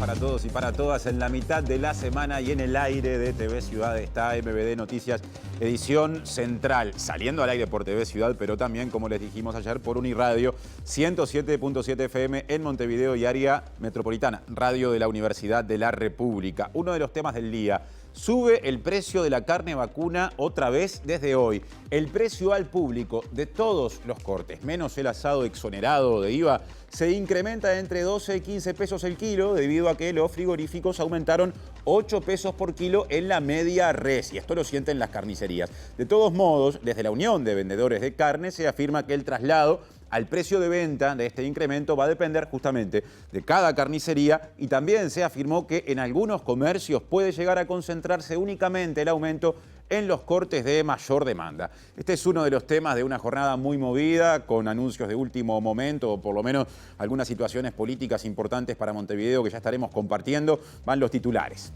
para todos y para todas. En la mitad de la semana y en el aire de TV Ciudad está MBD Noticias, edición central. Saliendo al aire por TV Ciudad, pero también, como les dijimos ayer, por Uniradio 107.7 FM en Montevideo y área metropolitana. Radio de la Universidad de la República. Uno de los temas del día. Sube el precio de la carne vacuna otra vez desde hoy. El precio al público de todos los cortes, menos el asado exonerado de IVA, se incrementa entre 12 y 15 pesos el kilo debido a que los frigoríficos aumentaron 8 pesos por kilo en la media res. Y esto lo sienten las carnicerías. De todos modos, desde la Unión de Vendedores de Carne se afirma que el traslado al precio de venta de este incremento va a depender justamente de cada carnicería, y también se afirmó que en algunos comercios puede llegar a concentrarse únicamente el aumento en los cortes de mayor demanda. Este es uno de los temas de una jornada muy movida, con anuncios de último momento, o por lo menos algunas situaciones políticas importantes para Montevideo que ya estaremos compartiendo. Van los titulares.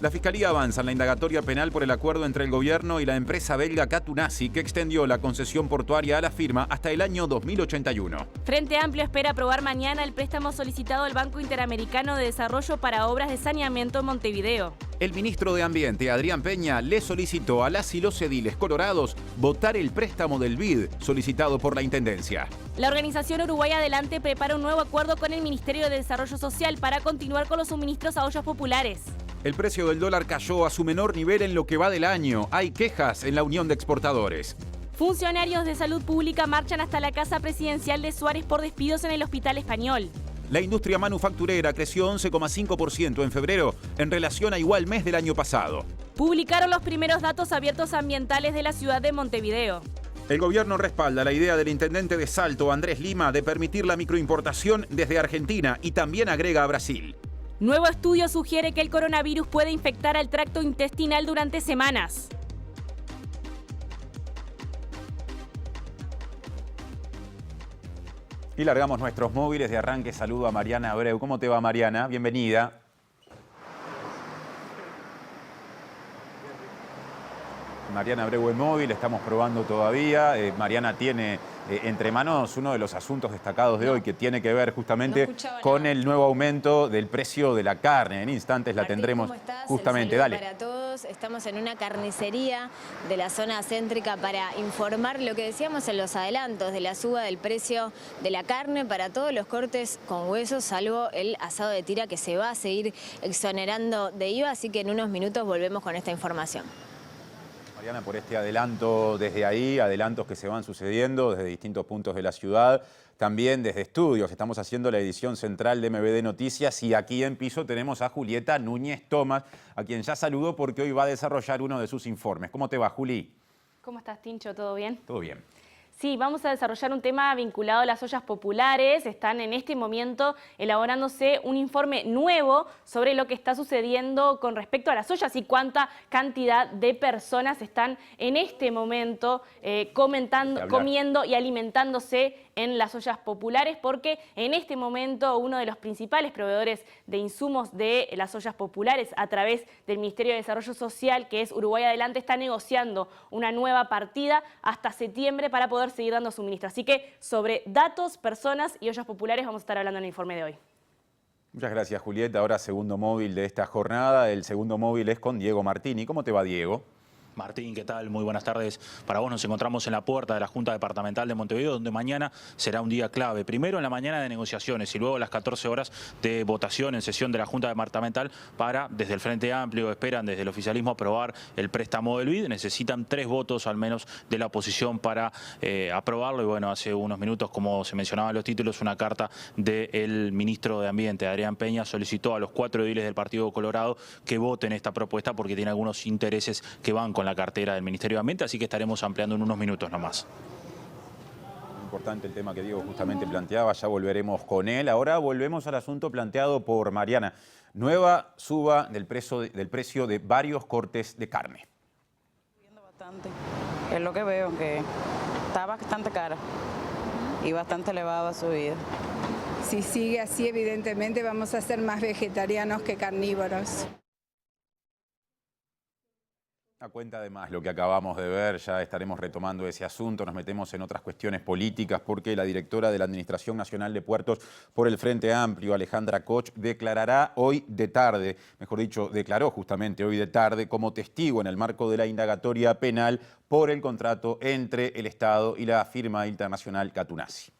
La Fiscalía avanza en la indagatoria penal por el acuerdo entre el gobierno y la empresa belga Catunasi, que extendió la concesión portuaria a la firma hasta el año 2081. Frente Amplio espera aprobar mañana el préstamo solicitado al Banco Interamericano de Desarrollo para obras de saneamiento en Montevideo. El ministro de Ambiente, Adrián Peña, le solicitó a las y los ediles colorados votar el préstamo del BID solicitado por la Intendencia. La organización Uruguay Adelante prepara un nuevo acuerdo con el Ministerio de Desarrollo Social para continuar con los suministros a ollas populares. El precio del dólar cayó a su menor nivel en lo que va del año. Hay quejas en la Unión de Exportadores. Funcionarios de salud pública marchan hasta la casa presidencial de Suárez por despidos en el Hospital Español. La industria manufacturera creció 11,5% en febrero en relación a igual mes del año pasado. Publicaron los primeros datos abiertos ambientales de la ciudad de Montevideo. El gobierno respalda la idea del intendente de Salto, Andrés Lima, de permitir la microimportación desde Argentina, y también agrega a Brasil. Nuevo estudio sugiere que el coronavirus puede infectar al tracto intestinal durante semanas. Y largamos nuestros móviles de arranque. Saludo a Mariana Abreu. ¿Cómo te va, Mariana? Bienvenida. Mariana Abreu en móvil, estamos probando todavía. Mariana tiene entre manos uno de los asuntos destacados de hoy, que tiene que ver justamente con el nuevo aumento del precio de la carne. En instantes la tendremos justamente. Dale. Para todos, estamos en una carnicería de la zona céntrica para informar lo que decíamos en los adelantos de la suba del precio de la carne para todos los cortes con huesos, salvo el asado de tira, que se va a seguir exonerando de IVA, así que en unos minutos volvemos con esta información. Mariana, por este adelanto desde ahí, adelantos que se van sucediendo desde distintos puntos de la ciudad, también desde estudios. Estamos haciendo la edición central de MBD Noticias y aquí en piso tenemos a Julieta Núñez Tomás, a quien ya saludo porque hoy va a desarrollar uno de sus informes. ¿Cómo te va, Juli? ¿Cómo estás, Tincho? ¿Todo bien? Todo bien. Sí, vamos a desarrollar un tema vinculado a las ollas populares. Están en este momento elaborándose un informe nuevo sobre lo que está sucediendo con respecto a las ollas y cuánta cantidad de personas están en este momento comiendo y alimentándose en las ollas populares, porque en este momento uno de los principales proveedores de insumos de las ollas populares a través del Ministerio de Desarrollo Social, que es Uruguay Adelante, está negociando una nueva partida hasta septiembre para poder seguir dando suministro. Así que sobre datos, personas y ollas populares vamos a estar hablando en el informe de hoy. Muchas gracias, Julieta. Ahora segundo móvil de esta jornada. El segundo móvil es con Diego Martini. ¿Cómo te va, Diego? Martín, ¿qué tal? Muy buenas tardes. Para vos nos encontramos en la puerta de la Junta Departamental de Montevideo, donde mañana será un día clave. Primero en la mañana de negociaciones y luego a las 14 horas de votación en sesión de la Junta Departamental para, desde el Frente Amplio, esperan desde el oficialismo aprobar el préstamo del BID. Necesitan 3 votos al menos de la oposición para aprobarlo. Y bueno, hace unos minutos, como se mencionaba en los títulos, una carta del ministro de Ambiente, Adrián Peña, solicitó a los 4 ediles del Partido Colorado que voten esta propuesta porque tiene algunos intereses que van con la cartera del Ministerio de Ambiente, así que estaremos ampliando en unos minutos nomás. Importante el tema que Diego justamente planteaba, ya volveremos con él. Ahora volvemos al asunto planteado por Mariana. Nueva suba del precio de varios cortes de carne. Subiendo bastante, es lo que veo, que está bastante cara y bastante elevada subida. Si sigue así, evidentemente vamos a ser más vegetarianos que carnívoros. A cuenta de más lo que acabamos de ver, ya estaremos retomando ese asunto, nos metemos en otras cuestiones políticas porque la directora de la Administración Nacional de Puertos por el Frente Amplio, Alejandra Koch, declarará hoy de tarde, mejor dicho, declaró justamente hoy de tarde como testigo en el marco de la indagatoria penal por el contrato entre el Estado y la firma internacional Catunasi.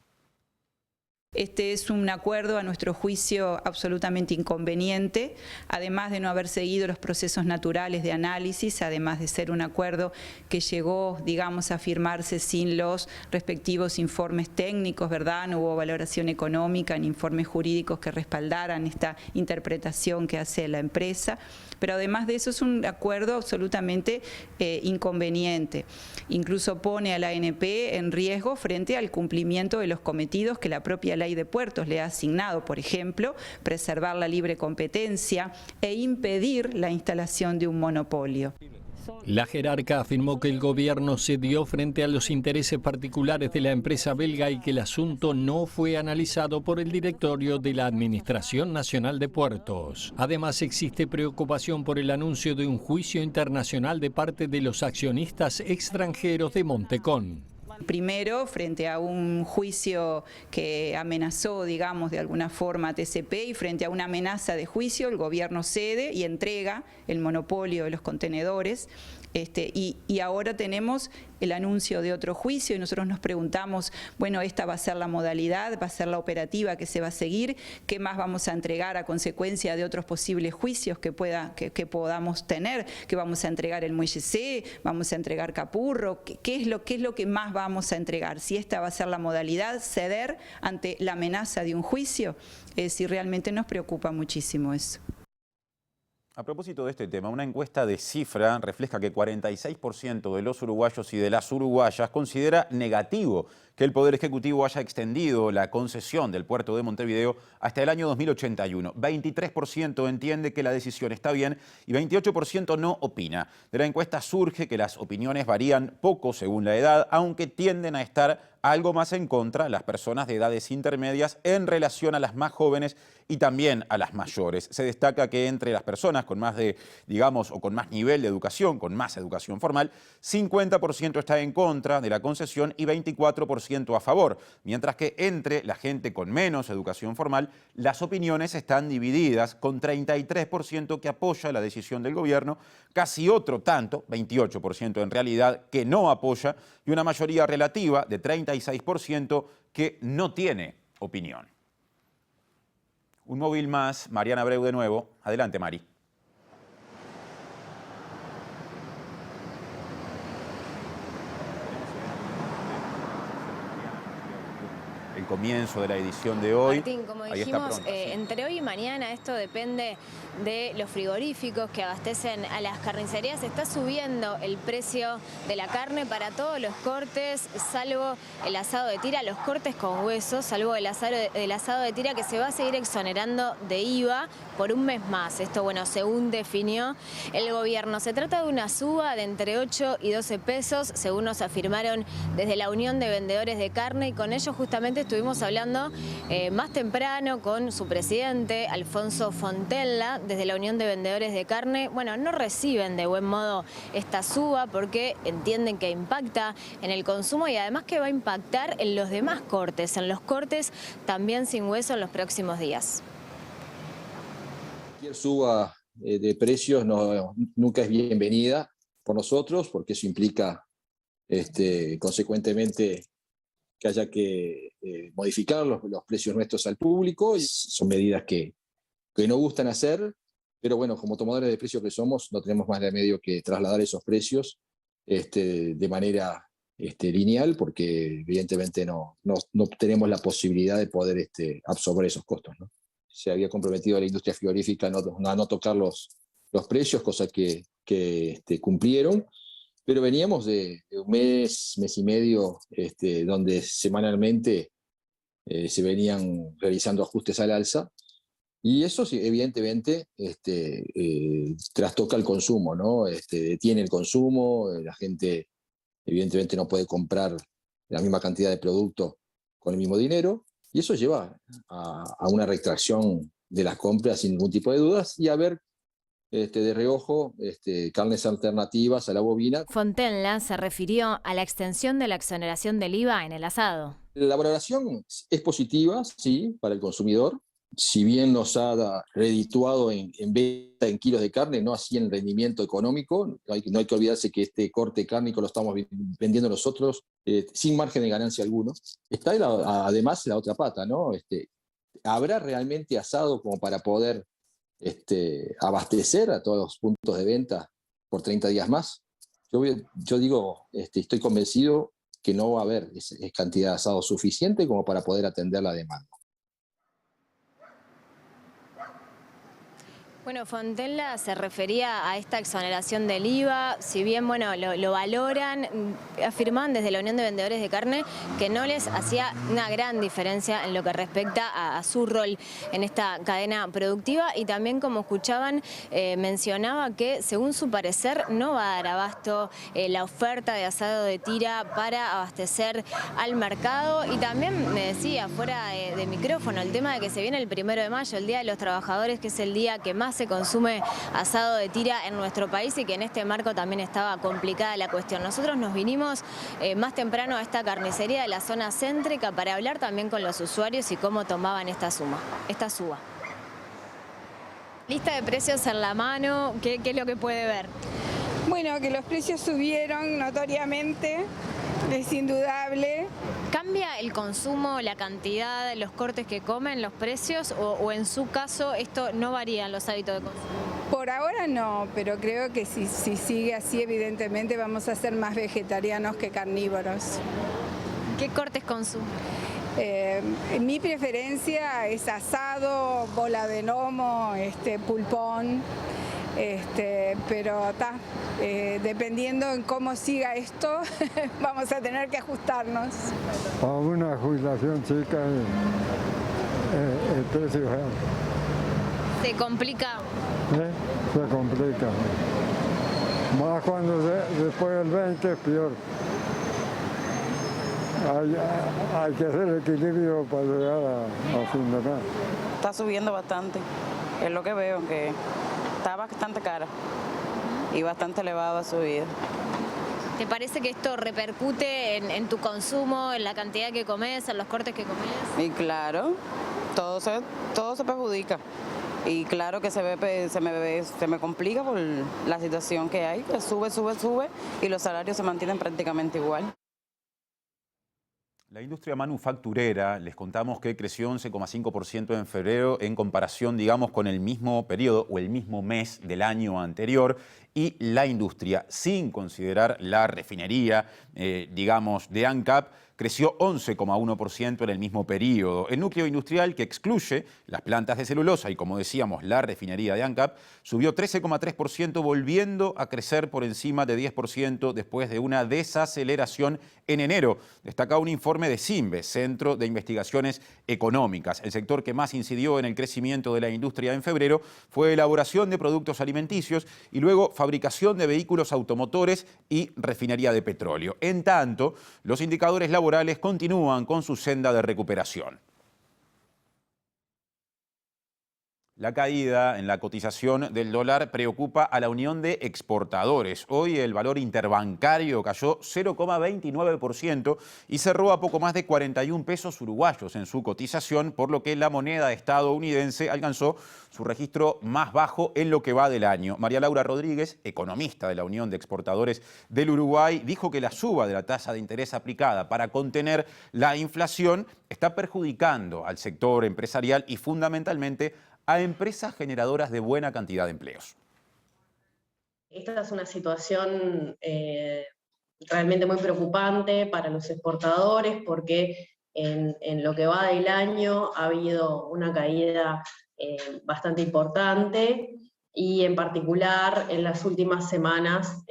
Este es un acuerdo, a nuestro juicio, absolutamente inconveniente, además de no haber seguido los procesos naturales de análisis, además de ser un acuerdo que llegó, digamos, a firmarse sin los respectivos informes técnicos, ¿verdad? No hubo valoración económica ni informes jurídicos que respaldaran esta interpretación que hace la empresa, pero además de eso es un acuerdo absolutamente inconveniente. Incluso pone a la ANP en riesgo frente al cumplimiento de los cometidos que la propia ley de puertos le ha asignado, por ejemplo, preservar la libre competencia e impedir la instalación de un monopolio. La jerarca afirmó que el gobierno cedió frente a los intereses particulares de la empresa belga y que el asunto no fue analizado por el directorio de la Administración Nacional de Puertos. Además, existe preocupación por el anuncio de un juicio internacional de parte de los accionistas extranjeros de Montecón. Primero, frente a un juicio que amenazó, digamos, de alguna forma a TCP y frente a una amenaza de juicio, el gobierno cede y entrega el monopolio de los contenedores. Y ahora tenemos el anuncio de otro juicio y nosotros nos preguntamos, bueno, esta va a ser la modalidad, va a ser la operativa que se va a seguir, ¿qué más vamos a entregar a consecuencia de otros posibles juicios que podamos tener? ¿Qué vamos a entregar el Muelle C? ¿Vamos a entregar Capurro? ¿Qué es lo que más vamos a entregar? Si esta va a ser la modalidad, ceder ante la amenaza de un juicio, si realmente nos preocupa muchísimo eso. A propósito de este tema, una encuesta de Cifra refleja que 46% de los uruguayos y de las uruguayas considera negativo que el Poder Ejecutivo haya extendido la concesión del puerto de Montevideo hasta el año 2081. 23% entiende que la decisión está bien y 28% no opina. De la encuesta surge que las opiniones varían poco según la edad, aunque tienden a estar algo más en contra las personas de edades intermedias en relación a las más jóvenes y también a las mayores. Se destaca que entre las personas con más con más nivel de educación, con más educación formal, 50% está en contra de la concesión y 24% a favor, mientras que entre la gente con menos educación formal, las opiniones están divididas, con 33% que apoya la decisión del gobierno, casi otro tanto, 28% en realidad, que no apoya, y una mayoría relativa de 36% que no tiene opinión. Un móvil más, Mariana Abreu de nuevo. Adelante, Mari. El comienzo de la edición de hoy. Martín, como dijimos, entre hoy y mañana esto depende de los frigoríficos que abastecen a las carnicerías. Está subiendo el precio de la carne para todos los cortes, salvo el asado de tira, los cortes con hueso, salvo el asado de tira, que se va a seguir exonerando de IVA por un mes más. Esto, bueno, según definió el gobierno. Se trata de una suba de entre 8 y 12 pesos, según nos afirmaron desde la Unión de Vendedores de Carne, y con ellos justamente estuvimos hablando más temprano con su presidente, Alfonso Fontella, desde la Unión de Vendedores de Carne. Bueno, no reciben de buen modo esta suba porque entienden que impacta en el consumo y además que va a impactar en los demás cortes, en los cortes también sin hueso en los próximos días. Cualquier suba de precios nunca es bienvenida por nosotros, porque eso implica consecuentemente que haya que modificar los precios nuestros al público. Y son medidas que no gustan hacer, pero bueno, como tomadores de precios que somos, no tenemos más remedio que trasladar esos precios de manera lineal, porque evidentemente no tenemos la posibilidad de poder absorber esos costos, ¿no? Se había comprometido a la industria frigorífica a no tocar los precios, cosa que cumplieron. Pero veníamos de un mes y medio, donde semanalmente se venían realizando ajustes al alza, y eso sí, evidentemente trastoca el consumo, ¿no? Detiene el consumo, la gente evidentemente no puede comprar la misma cantidad de producto con el mismo dinero, y eso lleva a una retracción de las compras sin ningún tipo de dudas, y a ver de reojo carnes alternativas a la bovina. Fontenla se refirió a la extensión de la exoneración del IVA en el asado. La valoración es positiva, sí, para el consumidor. Si bien nos ha redituado en venta en kilos de carne, no así en rendimiento económico. No hay que olvidarse que este corte cárnico lo estamos vendiendo nosotros sin margen de ganancia alguno. Está además la otra pata, ¿no? ¿Habrá realmente asado como para poder abastecer a todos los puntos de venta por 30 días más? Yo digo, estoy convencido que no va a haber esa cantidad de asado suficiente como para poder atender la demanda. Bueno, Fontenla se refería a esta exoneración del IVA, si bien bueno, lo valoran, afirman desde la Unión de Vendedores de Carne que no les hacía una gran diferencia en lo que respecta a su rol en esta cadena productiva, y también, como escuchaban, mencionaba que según su parecer no va a dar abasto la oferta de asado de tira para abastecer al mercado. Y también me decía fuera de micrófono el tema de que se viene el 1 de mayo, el Día de los Trabajadores, que es el día que más se consume asado de tira en nuestro país, y que en este marco también estaba complicada la cuestión. Nosotros nos vinimos más temprano a esta carnicería de la zona céntrica para hablar también con los usuarios y cómo tomaban esta suba. Lista de precios en la mano, ¿qué es lo que puede ver? Bueno, que los precios subieron notoriamente, es indudable. ¿Cambia el consumo, la cantidad, los cortes que comen, los precios, o en su caso esto no varía en los hábitos de consumo? Por ahora no, pero creo que si sigue así, evidentemente vamos a ser más vegetarianos que carnívoros. ¿Qué cortes consumen? Mi preferencia es asado, bola de lomo, pulpón. Pero dependiendo en cómo siga esto, vamos a tener que ajustarnos. A una jubilación chica, el precio ¿Se complica? se complica. Más cuando después del 20 es peor. Hay que hacer equilibrio para llegar a fin de mes. Está subiendo bastante, es lo que veo, que está bastante cara y bastante elevada su vida. ¿Te parece que esto repercute en tu consumo, en la cantidad que comes, en los cortes que comes? Y claro, todo se perjudica. Y claro que se me complica por la situación que hay, que sube y los salarios se mantienen prácticamente igual. La industria manufacturera, les contamos que creció 11,5% en febrero en comparación, digamos, con el mismo periodo o el mismo mes del año anterior. Y la industria, sin considerar la refinería, digamos, de ANCAP, creció 11,1% en el mismo periodo. El núcleo industrial, que excluye las plantas de celulosa y, como decíamos, la refinería de ANCAP, subió 13,3%, volviendo a crecer por encima de 10% después de una desaceleración en enero. Destaca un informe de CINVE, Centro de Investigaciones Económicas. El sector que más incidió en el crecimiento de la industria en febrero fue elaboración de productos alimenticios y luego fabricación de vehículos automotores y refinería de petróleo. En tanto, los indicadores laborales continúan con su senda de recuperación. La caída en la cotización del dólar preocupa a la Unión de Exportadores. Hoy el valor interbancario cayó 0,29% y cerró a poco más de 41 pesos uruguayos en su cotización, por lo que la moneda estadounidense alcanzó su registro más bajo en lo que va del año. María Laura Rodríguez, economista de la Unión de Exportadores del Uruguay, dijo que la suba de la tasa de interés aplicada para contener la inflación está perjudicando al sector empresarial y fundamentalmente a empresas generadoras de buena cantidad de empleos. Esta es una situación realmente muy preocupante para los exportadores, porque en lo que va del año ha habido una caída bastante importante, y en particular en las últimas semanas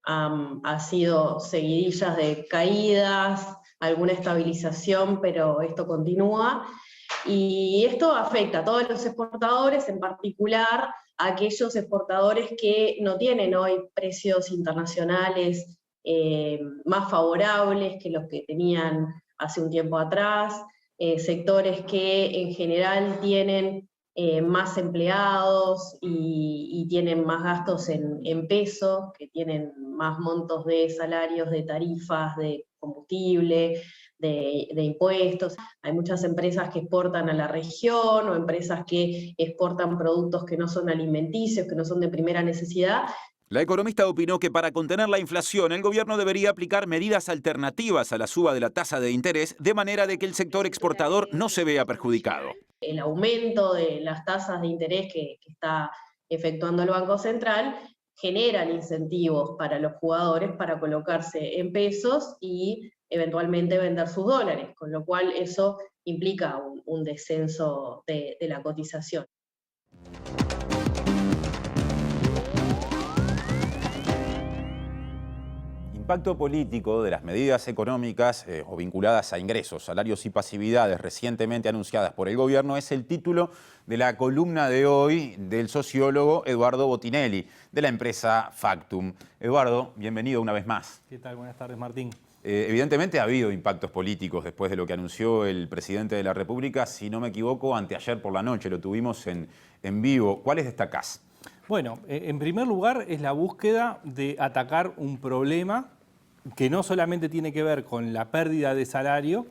ha sido seguidillas de caídas, alguna estabilización, pero esto continúa. Y esto afecta a todos los exportadores, en particular a aquellos exportadores que no tienen hoy precios internacionales más favorables que los que tenían hace un tiempo atrás, sectores que en general tienen más empleados y tienen más gastos en pesos, que tienen más montos de salarios, de tarifas, de combustible, de impuestos. Hay muchas empresas que exportan a la región o empresas que exportan productos que no son alimenticios, que no son de primera necesidad. La economista opinó que para contener la inflación, el gobierno debería aplicar medidas alternativas a la suba de la tasa de interés, de manera de que el sector exportador no se vea perjudicado. El aumento de las tasas de interés que está efectuando el Banco Central generan incentivos para los jugadores para colocarse en pesos y eventualmente vender sus dólares, con lo cual eso implica un descenso de la cotización. Impacto político de las medidas económicas o vinculadas a ingresos, salarios y pasividades recientemente anunciadas por el gobierno es el título de la columna de hoy del sociólogo Eduardo Botinelli, de la empresa Factum. Eduardo, bienvenido una vez más. ¿Qué tal? Buenas tardes, Martín. Evidentemente ha habido impactos políticos después de lo que anunció el presidente de la República. Si no me equivoco, anteayer por la noche lo tuvimos en vivo. ¿Cuáles destacás? Bueno, en primer lugar es la búsqueda de atacar un problema que no solamente tiene que ver con la pérdida de salario,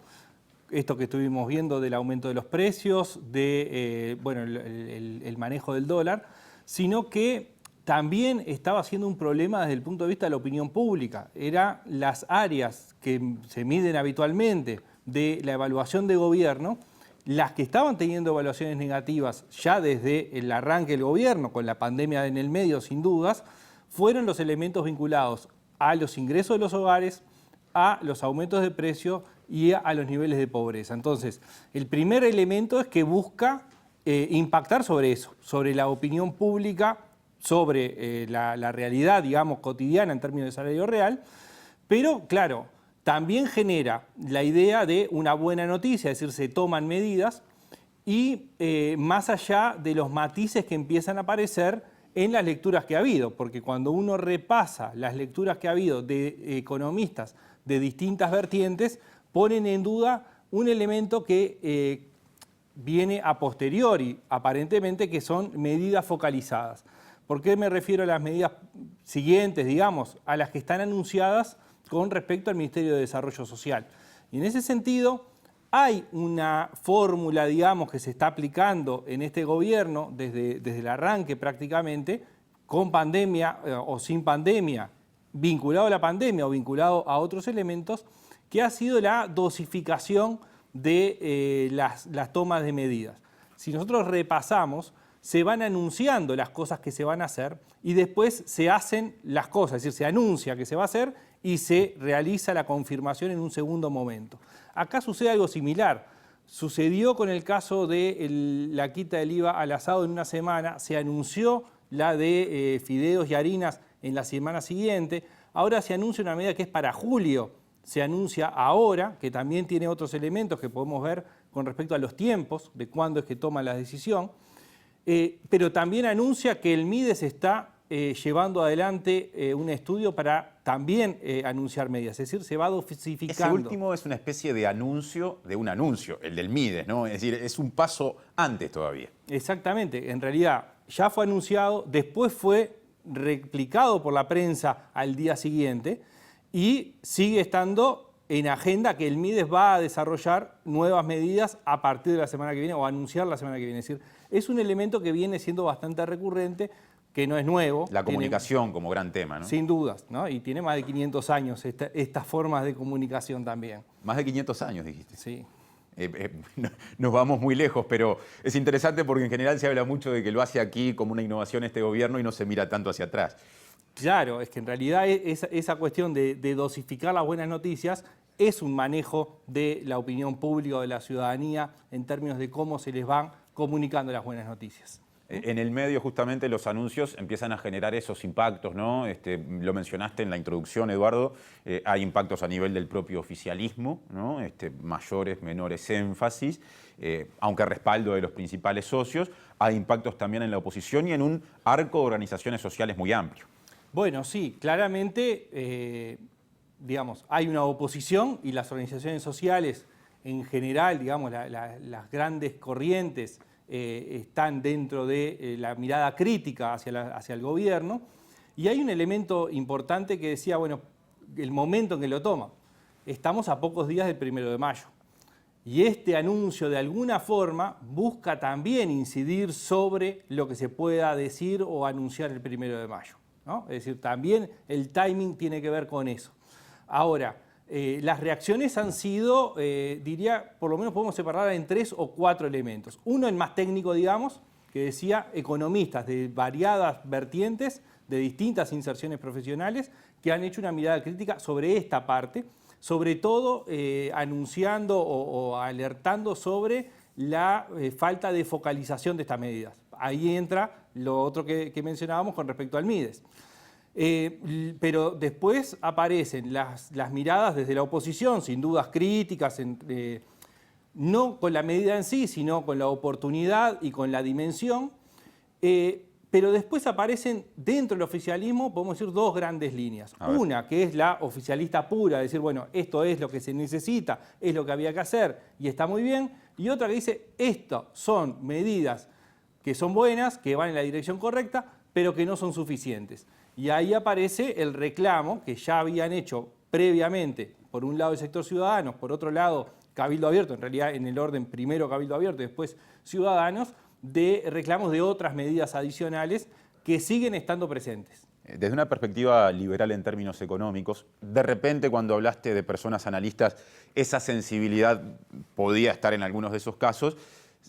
esto que estuvimos viendo del aumento de los precios, de el manejo del dólar, sino que también estaba siendo un problema desde el punto de vista de la opinión pública. Eran las áreas que se miden habitualmente de la evaluación de gobierno, las que estaban teniendo evaluaciones negativas ya desde el arranque del gobierno, con la pandemia en el medio sin dudas, fueron los elementos vinculados a los ingresos de los hogares, a los aumentos de precio y a los niveles de pobreza. Entonces, el primer elemento es que busca impactar sobre eso, sobre la opinión pública, sobre la realidad, digamos, cotidiana en términos de salario real, pero, claro, también genera la idea de una buena noticia, es decir, se toman medidas y más allá de los matices que empiezan a aparecer en las lecturas que ha habido, porque cuando uno repasa las lecturas que ha habido de economistas de distintas vertientes, ponen en duda un elemento que viene a posteriori, aparentemente, que son medidas focalizadas. ¿Por qué me refiero a las medidas siguientes, digamos, a las que están anunciadas con respecto al Ministerio de Desarrollo Social? Y en ese sentido, hay una fórmula, digamos, que se está aplicando en este gobierno desde el arranque prácticamente, con pandemia o sin pandemia, vinculado a la pandemia o vinculado a otros elementos, que ha sido la dosificación de las tomas de medidas. Si nosotros repasamos, se van anunciando las cosas que se van a hacer y después se hacen las cosas, es decir, se anuncia que se va a hacer y se realiza la confirmación en un segundo momento. Acá sucede algo similar. Sucedió con el caso de la quita del IVA al asado en una semana, se anunció la de fideos y harinas en la semana siguiente, ahora se anuncia una medida que es para julio, se anuncia ahora, que también tiene otros elementos que podemos ver con respecto a los tiempos, de cuándo es que toma la decisión, pero también anuncia que el MIDES está llevando adelante un estudio para también anunciar medidas, es decir, se va dosificando. Ese último es una especie de anuncio de un anuncio, el del MIDES, ¿no? Es decir, es un paso antes todavía. Exactamente, en realidad ya fue anunciado, después fue replicado por la prensa al día siguiente y sigue estando en agenda que el MIDES va a desarrollar nuevas medidas a partir de la semana que viene o anunciar la semana que viene. Es decir, es un elemento que viene siendo bastante recurrente, que no es nuevo. La comunicación como gran tema, ¿no? Sin dudas, ¿no? Y tiene más de 500 años estas formas de comunicación también. Más de 500 años, dijiste. Sí. Nos vamos muy lejos, pero es interesante porque en general se habla mucho de que lo hace aquí como una innovación este gobierno y no se mira tanto hacia atrás. Claro, es que en realidad esa cuestión de dosificar las buenas noticias es un manejo de la opinión pública o de la ciudadanía en términos de cómo se les van comunicando las buenas noticias. En el medio, justamente, los anuncios empiezan a generar esos impactos, ¿no? Lo mencionaste en la introducción, Eduardo, hay impactos a nivel del propio oficialismo, ¿no? Mayores, menores énfasis, aunque respaldo de los principales socios, hay impactos también en la oposición y en un arco de organizaciones sociales muy amplio. Bueno, sí, claramente, digamos, hay una oposición y las organizaciones sociales en general, digamos, las grandes corrientes están dentro de la mirada crítica hacia el gobierno. Y hay un elemento importante que decía, bueno, el momento en que lo toma. Estamos a pocos días del 1 de mayo. Y este anuncio, de alguna forma, busca también incidir sobre lo que se pueda decir o anunciar el 1 de mayo, ¿no? Es decir, también el timing tiene que ver con eso. Ahora, las reacciones han sido, diría, por lo menos podemos separar en 3 o 4 elementos. Uno, el más técnico, digamos, que decía economistas de variadas vertientes, de distintas inserciones profesionales, que han hecho una mirada crítica sobre esta parte, sobre todo anunciando o alertando sobre la falta de focalización de estas medidas. Ahí entra lo otro que mencionábamos con respecto al MIDES. Pero después aparecen las miradas desde la oposición, sin dudas críticas, no con la medida en sí, sino con la oportunidad y con la dimensión. Pero después aparecen dentro del oficialismo, podemos decir, 2 grandes líneas. Una, que es la oficialista pura, decir, bueno, esto es lo que se necesita, es lo que había que hacer y está muy bien. Y otra que dice, esto son medidas que son buenas, que van en la dirección correcta, pero que no son suficientes. Y ahí aparece el reclamo que ya habían hecho previamente, por un lado el sector Ciudadanos, por otro lado Cabildo Abierto, en realidad en el orden primero Cabildo Abierto y después Ciudadanos, de reclamos de otras medidas adicionales que siguen estando presentes. Desde una perspectiva liberal en términos económicos, de repente cuando hablaste de personas analistas, esa sensibilidad podía estar en algunos de esos casos.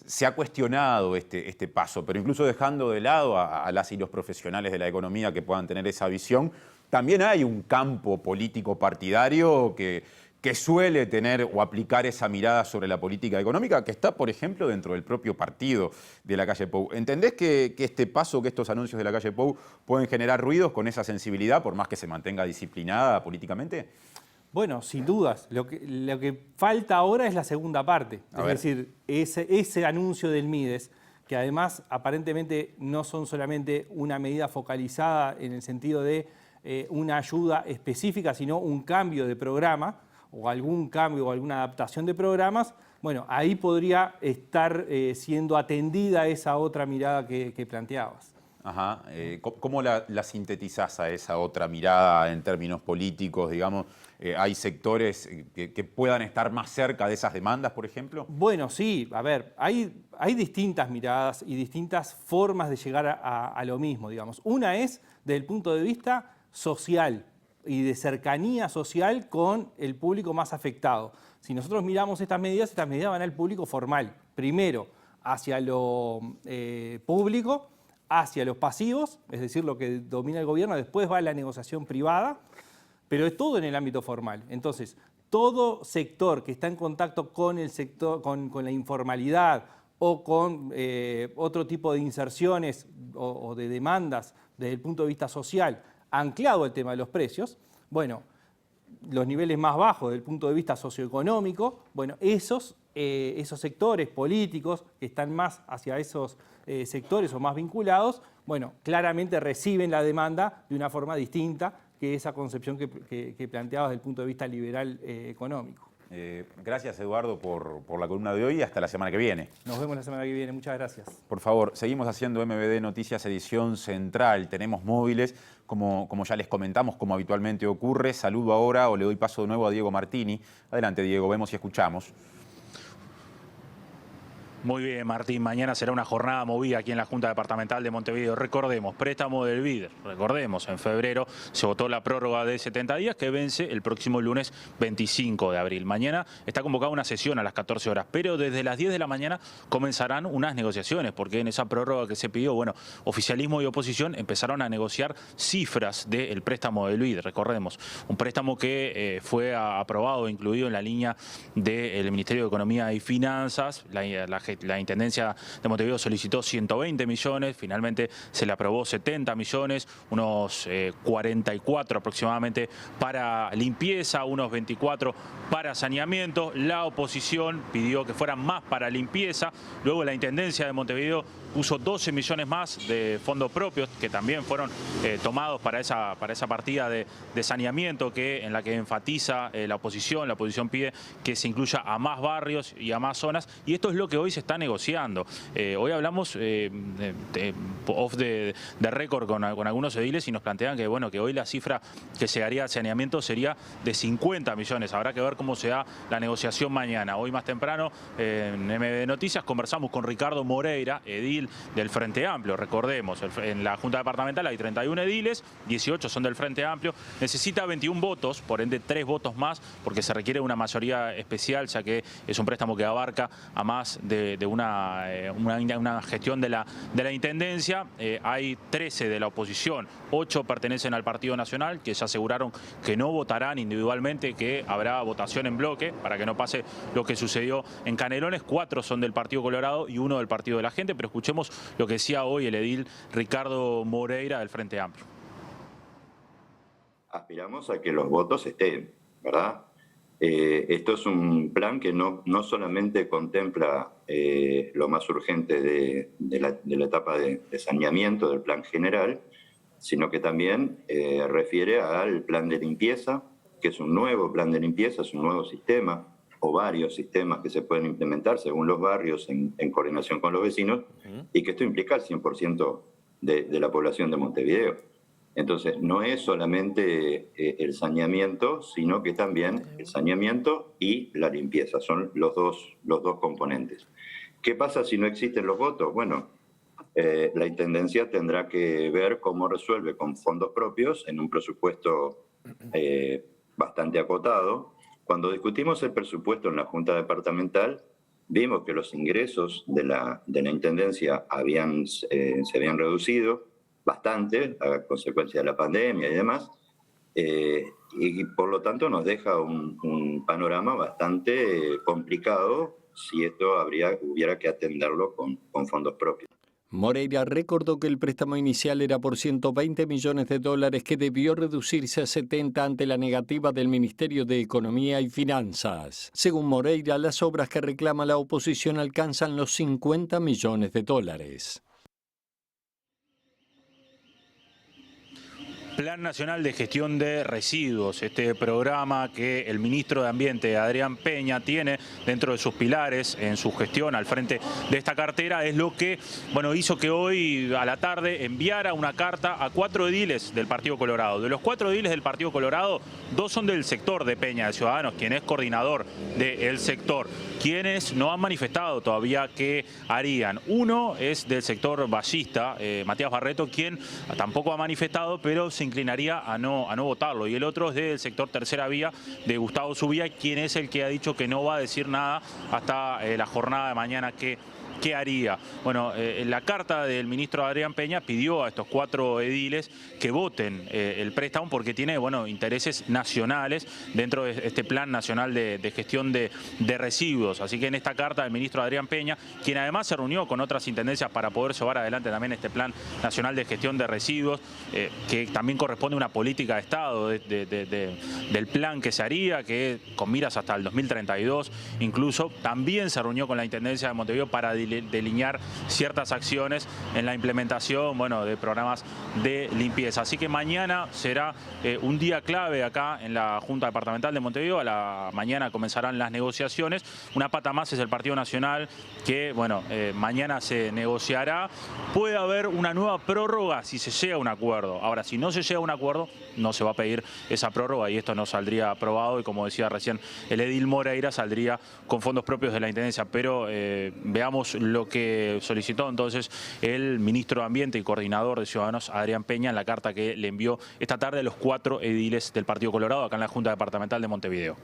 Se ha cuestionado este paso, pero incluso dejando de lado a las y los profesionales de la economía que puedan tener esa visión, también hay un campo político partidario que suele tener o aplicar esa mirada sobre la política económica, que está, por ejemplo, dentro del propio partido de la calle Pou. ¿Entendés que este paso, que estos anuncios de la calle Pou pueden generar ruidos con esa sensibilidad, por más que se mantenga disciplinada políticamente? Bueno, sin dudas. Lo que falta ahora es la segunda parte. Es decir, ese anuncio del MIDES, que además aparentemente no son solamente una medida focalizada en el sentido de una ayuda específica, sino un cambio de programa, o algún cambio o alguna adaptación de programas, bueno, ahí podría estar siendo atendida esa otra mirada que planteabas. Ajá. ¿Cómo la sintetizás a esa otra mirada en términos políticos, digamos? ¿Hay sectores que puedan estar más cerca de esas demandas, por ejemplo? Bueno, sí. A ver, hay distintas miradas y distintas formas de llegar a lo mismo, digamos. Una es desde el punto de vista social y de cercanía social con el público más afectado. Si nosotros miramos estas medidas van al público formal. Primero, hacia lo público, hacia los pasivos, es decir, lo que domina el gobierno, después va a la negociación privada, pero es todo en el ámbito formal. Entonces, todo sector que está en contacto con el sector, con la informalidad o con otro tipo de inserciones o de demandas desde el punto de vista social, anclado al tema de los precios, bueno, los niveles más bajos desde el punto de vista socioeconómico, bueno, esos sectores políticos que están más hacia esos sectores o más vinculados, bueno, claramente reciben la demanda de una forma distinta que esa concepción que planteabas desde el punto de vista liberal económico. Gracias, Eduardo, por la columna de hoy y hasta la semana que viene. Nos vemos la semana que viene. Muchas gracias. Por favor, seguimos haciendo MBD Noticias edición central. Tenemos móviles, como ya les comentamos, como habitualmente ocurre. Saludo ahora o le doy paso de nuevo a Diego Martini. Adelante, Diego, vemos y escuchamos. Muy bien, Martín. Mañana será una jornada movida aquí en la Junta Departamental de Montevideo. Recordemos, préstamo del BID. Recordemos, en febrero se votó la prórroga de 70 días que vence el próximo lunes 25 de abril. Mañana está convocada una sesión a las 14 horas, pero desde las 10 de la mañana comenzarán unas negociaciones, porque en esa prórroga que se pidió, bueno, oficialismo y oposición empezaron a negociar cifras del préstamo del BID. Recordemos, un préstamo que fue aprobado, incluido en la línea del Ministerio de Economía y Finanzas. La Intendencia de Montevideo solicitó 120 millones, finalmente se le aprobó 70 millones, unos 44 aproximadamente para limpieza, unos 24 para saneamiento. La oposición pidió que fueran más para limpieza, luego la Intendencia de Montevideo puso 12 millones más de fondos propios que también fueron tomados para esa partida de saneamiento en la que enfatiza la oposición. La oposición pide que se incluya a más barrios y a más zonas, y esto es lo que hoy se está negociando. Hoy hablamos off de récord con algunos ediles y nos plantean que, bueno, que hoy la cifra que llegaría al saneamiento sería de 50 millones. Habrá que ver cómo se da la negociación mañana. Hoy más temprano en MBD Noticias conversamos con Ricardo Moreira, edil del Frente Amplio. Recordemos, en la Junta Departamental hay 31 ediles, 18 son del Frente Amplio. Necesita 21 votos, por ende 3 votos más, porque se requiere una mayoría especial, ya que es un préstamo que abarca a más de una gestión de la Intendencia. Hay 13 de la oposición, 8 pertenecen al Partido Nacional, que ya aseguraron que no votarán individualmente, que habrá votación en bloque para que no pase lo que sucedió en Canelones. 4 son del Partido Colorado y 1 del Partido de la Gente, pero escuchemos lo que decía hoy el edil Ricardo Moreira del Frente Amplio. Aspiramos a que los votos estén, ¿verdad? Esto es un plan que no solamente contempla lo más urgente de la etapa de saneamiento del plan general, sino que también refiere al plan de limpieza, que es un nuevo plan de limpieza, es un nuevo sistema, o varios sistemas que se pueden implementar según los barrios en coordinación con los vecinos, y que esto implica el 100% de la población de Montevideo. Entonces, no es solamente el saneamiento, sino que también el saneamiento y la limpieza. Son los dos componentes. ¿Qué pasa si no existen los votos? Bueno, la Intendencia tendrá que ver cómo resuelve con fondos propios en un presupuesto bastante acotado. Cuando discutimos el presupuesto en la Junta Departamental, vimos que los ingresos de la Intendencia se habían reducido bastante a consecuencia de la pandemia y demás, y por lo tanto nos deja un panorama bastante complicado si esto hubiera que atenderlo con fondos propios. Moreira recordó que el préstamo inicial era por 120 millones de dólares que debió reducirse a 70 ante la negativa del Ministerio de Economía y Finanzas. Según Moreira, las obras que reclama la oposición alcanzan los 50 millones de dólares. Plan Nacional de Gestión de Residuos, este programa que el ministro de Ambiente, Adrián Peña, tiene dentro de sus pilares en su gestión al frente de esta cartera, es lo que hizo que hoy a la tarde enviara una carta a 4 ediles del Partido Colorado. De los 4 ediles del Partido Colorado, 2 son del sector de Peña de Ciudadanos, quien es coordinador del sector, quienes no han manifestado todavía qué harían. Uno es del sector ballista, Matías Barreto, quien tampoco ha manifestado, pero se inclinaría a no votarlo. Y el otro es del sector Tercera Vía de Gustavo Subía, quien es el que ha dicho que no va a decir nada hasta la jornada de mañana ¿Qué haría? Bueno, la carta del ministro Adrián Peña pidió a estos 4 ediles que voten el préstamo porque tiene intereses nacionales dentro de este Plan Nacional de Gestión de Residuos. Así que en esta carta del ministro Adrián Peña, quien además se reunió con otras intendencias para poder llevar adelante también este Plan Nacional de Gestión de Residuos, que también corresponde a una política de Estado del plan que se haría, que con miras hasta el 2032, incluso también se reunió con la Intendencia de Montevideo para delinear ciertas acciones en la implementación de programas de limpieza. Así que mañana será un día clave acá en la Junta Departamental de Montevideo. A la mañana comenzarán las negociaciones. Una pata más es el Partido Nacional, que mañana se negociará. Puede haber una nueva prórroga si se llega a un acuerdo. Ahora, si no se llega a un acuerdo, no se va a pedir esa prórroga y esto no saldría aprobado, y como decía recién el edil Moreira, saldría con fondos propios de la Intendencia. Pero veamos lo que solicitó entonces el ministro de Ambiente y coordinador de Ciudadanos, Adrián Peña, en la carta que le envió esta tarde a los 4 ediles del Partido Colorado acá en la Junta Departamental de Montevideo.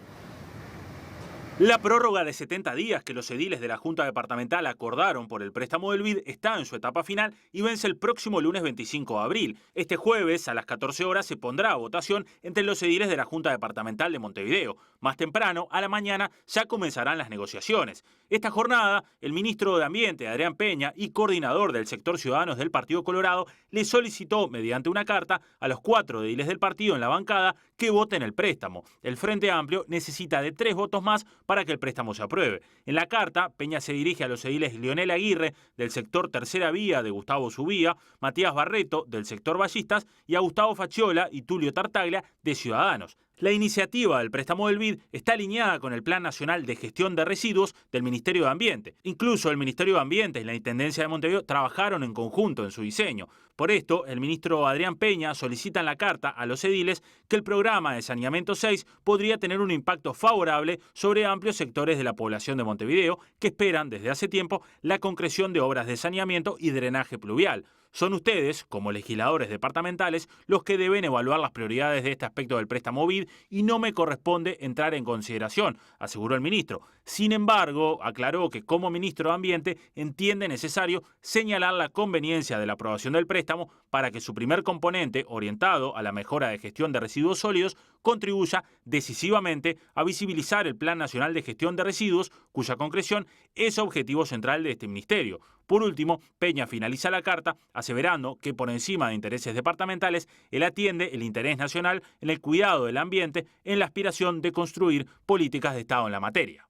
La prórroga de 70 días que los ediles de la Junta Departamental acordaron por el préstamo del BID está en su etapa final y vence el próximo lunes 25 de abril. Este jueves a las 14 horas se pondrá a votación entre los ediles de la Junta Departamental de Montevideo. Más temprano, a la mañana, ya comenzarán las negociaciones. Esta jornada, el ministro de Ambiente, Adrián Peña, y coordinador del sector Ciudadanos del Partido Colorado, le solicitó, mediante una carta, a los 4 ediles del partido en la bancada que voten el préstamo. El Frente Amplio necesita de 3 votos más para que el préstamo se apruebe. En la carta, Peña se dirige a los ediles Leonel Aguirre, del sector Tercera Vía de Gustavo Subía, Matías Barreto, del sector Ballistas, y a Gustavo Faciola y Tulio Tartaglia, de Ciudadanos. La iniciativa del préstamo del BID está alineada con el Plan Nacional de Gestión de Residuos del Ministerio de Ambiente. Incluso el Ministerio de Ambiente y la Intendencia de Montevideo trabajaron en conjunto en su diseño. Por esto, el ministro Adrián Peña solicita en la carta a los ediles que el programa de Saneamiento 6 podría tener un impacto favorable sobre amplios sectores de la población de Montevideo que esperan desde hace tiempo la concreción de obras de saneamiento y drenaje pluvial. Son ustedes, como legisladores departamentales, los que deben evaluar las prioridades de este aspecto del préstamo BID y no me corresponde entrar en consideración, aseguró el ministro. Sin embargo, aclaró que como ministro de Ambiente entiende necesario señalar la conveniencia de la aprobación del préstamo para que su primer componente, orientado a la mejora de gestión de residuos sólidos, contribuya decisivamente a visibilizar el Plan Nacional de Gestión de Residuos, cuya concreción es objetivo central de este ministerio. Por último, Peña finaliza la carta aseverando que por encima de intereses departamentales, él atiende el interés nacional en el cuidado del ambiente en la aspiración de construir políticas de Estado en la materia.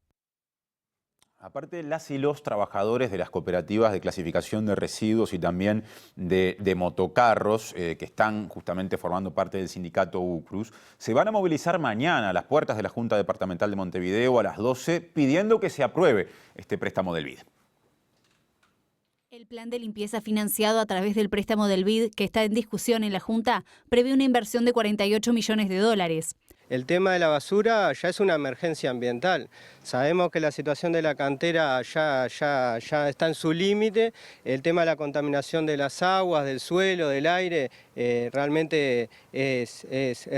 Aparte, las y los trabajadores de las cooperativas de clasificación de residuos y también de motocarros que están justamente formando parte del sindicato UCRUZ, se van a movilizar mañana a las puertas de la Junta Departamental de Montevideo a las 12 pidiendo que se apruebe este préstamo del BID. El plan de limpieza financiado a través del préstamo del BID, que está en discusión en la Junta, prevé una inversión de 48 millones de dólares. El tema de la basura ya es una emergencia ambiental. Sabemos que la situación de la cantera ya está en su límite. El tema de la contaminación de las aguas, del suelo, del aire, realmente es